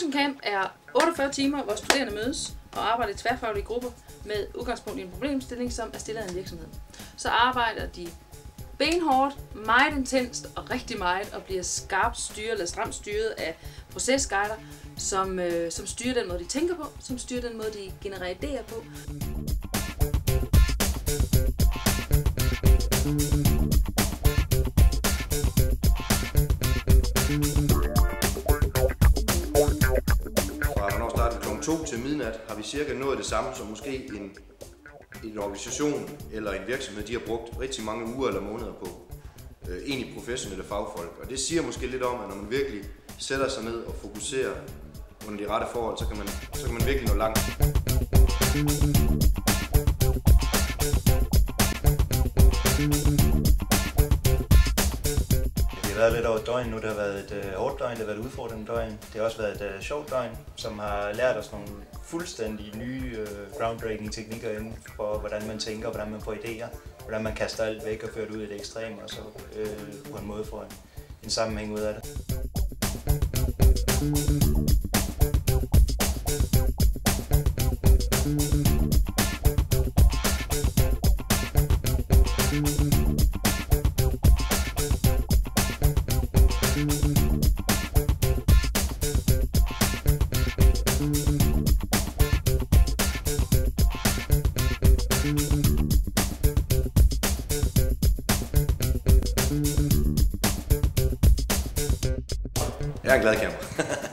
Solution Camp er 48 timer, hvor studerende mødes og arbejder i tværfaglige grupper med udgangspunkt i en problemstilling, som er stillet af en virksomhed. Så arbejder de benhårdt, meget intenst og rigtig meget, og bliver skarpt styret eller stramt styret af procesguider, som styrer den måde, de tænker på, som styrer den måde, de genererer idéer på. Fra hvornår starter kl. 2 til midnat har vi cirka nået det samme som måske en organisation eller en virksomhed, de har brugt rigtig mange uger eller måneder på. Egentlig professionelle fagfolk. Og det siger måske lidt om, at når man virkelig sætter sig ned og fokuserer under de rette forhold, så kan man virkelig nå langt. Det har været lidt over et døgn nu. Det har været et hårdt døgn, det har været et udfordrende døgn. Det har også været et sjovt døgn, som har lært os nogle fuldstændig nye groundbreaking teknikker inden for, hvordan man tænker, hvordan man får idéer, hvordan man kaster alt væk og fører det ud i det ekstreme, og så på en måde får en sammenhæng ud af det. Jeg er en glad camper.